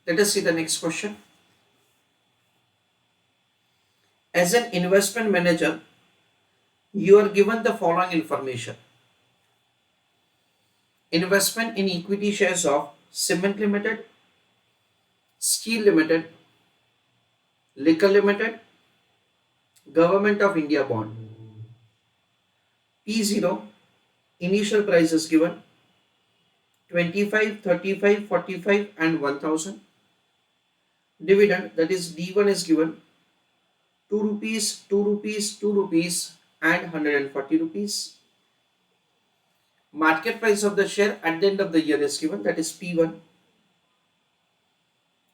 Let us see the next question. As an investment manager, you are given the following information. Investment in equity shares of Cement Limited, Steel Limited, Liquor Limited, Government of India bond. P0, initial price is given 25, 35, 45 and 1000. Dividend, that is D1, is given 2 rupees, 2 rupees, 2 rupees and 140 rupees. Market price of the share at the end of the year is given, that is P1,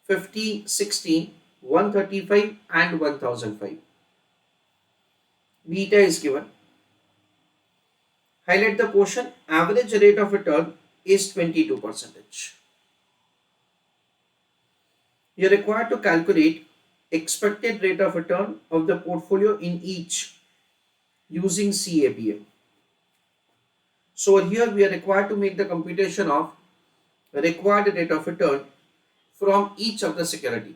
50, 16, 135 and 1005. Beta is given. Highlight the portion. Average rate of return is 22%. You are required to calculate expected rate of return of the portfolio in each using CAPM. So here we are required to make the computation of required rate of return from each of the security.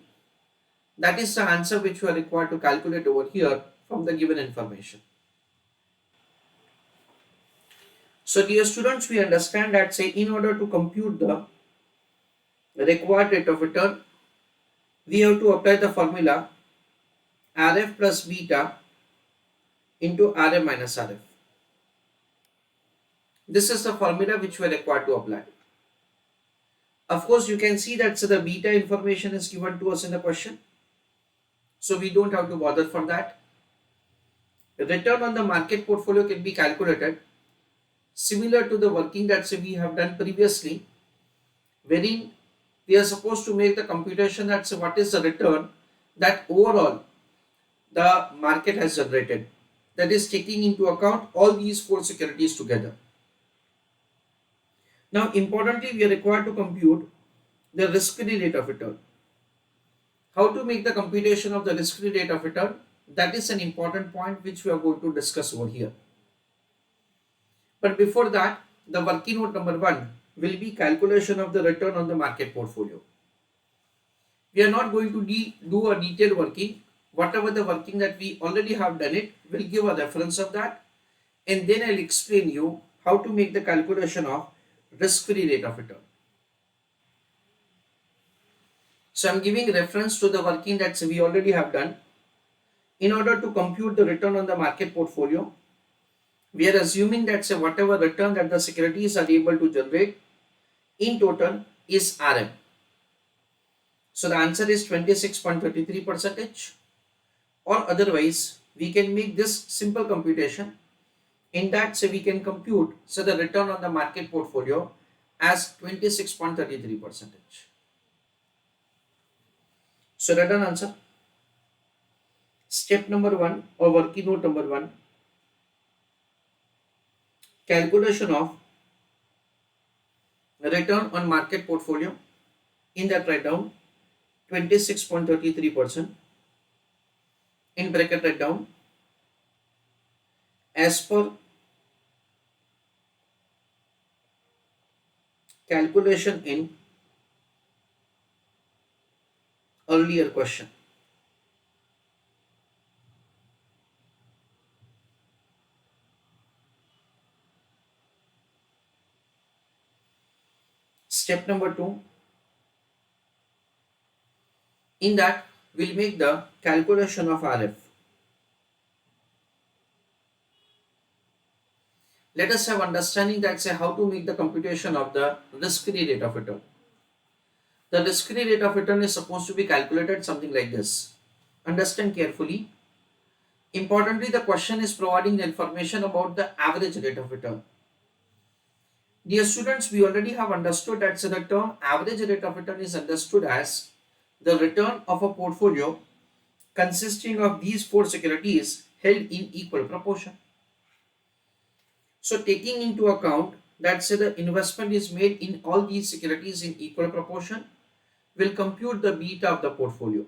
That is the answer which we are required to calculate over here from the given information. So dear students, we understand that say in order to compute the required rate of return, we have to apply the formula RF plus beta into RM minus RF. This is the formula which we are required to apply. Of course, you can see that so the beta information is given to us in the question. So we don't have to bother for that. The return on the market portfolio can be calculated similar to the working that we have done previously, wherein we are supposed to make the computation that what is the return that overall the market has generated. That is taking into account all these four securities together. Now importantly, we are required to compute the risk-free rate of return. How to make the computation of the risk-free rate of return? That is an important point which we are going to discuss over here. But before that, the working note number 1 will be calculation of the return on the market portfolio. We are not going to do a detailed working. Whatever the working that we already have done it, we'll give a reference of that, and then I'll explain you how to make the calculation of risk-free rate of return. So I'm giving reference to the working that we already have done. In order to compute the return on the market portfolio, we are assuming that whatever return that the securities are able to generate in total is RM. So the answer is 26.33%, or otherwise we can make this simple computation. In that we can compute the return on the market portfolio as 26.33%. So return answer. Step number 1 or working note number 1, calculation of return on market portfolio. In that, write down 26.33%. In bracket, write down as per calculation in earlier question. Step number 2, in that we'll make the calculation of RF. Let us have understanding that how to make the computation of the risk-free rate of return. The risk-free rate of return is supposed to be calculated something like this. Understand carefully. Importantly, the question is providing the information about the average rate of return. Dear students, we already have understood that the term average rate of return is understood as the return of a portfolio consisting of these four securities held in equal proportion. So taking into account that the investment is made in all these securities in equal proportion, will compute the beta of the portfolio.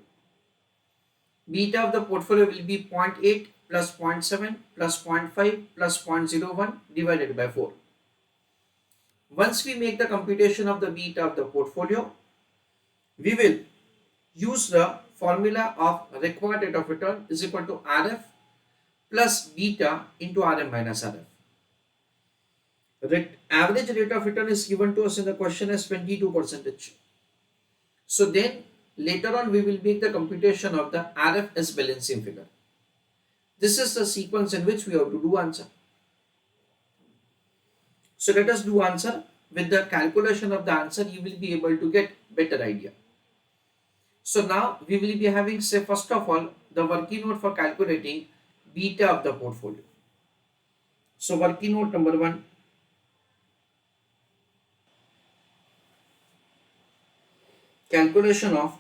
Beta of the portfolio will be 0.8 plus 0.7 plus 0.5 plus 0.01 divided by 4. Once we make the computation of the beta of the portfolio, We will use the formula of required rate of return is equal to RF plus beta into RM minus RF. Average rate of return is given to us in the question as 22%. So then later on we will make the computation of the RF as balancing figure. This is the sequence in which we have to do answer. So let us do answer. With the calculation of the answer, you will be able to get better idea. So now we will be having, say, first of all, the working note for calculating beta of the portfolio. So working note number 1, calculation of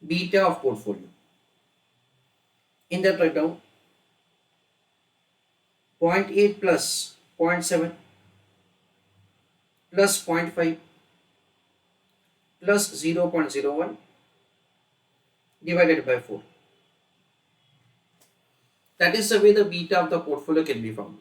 beta of portfolio. In that write down 0.8 plus 0.7 plus 0.5 plus 0.01 divided by 4. That is the way the beta of the portfolio can be found.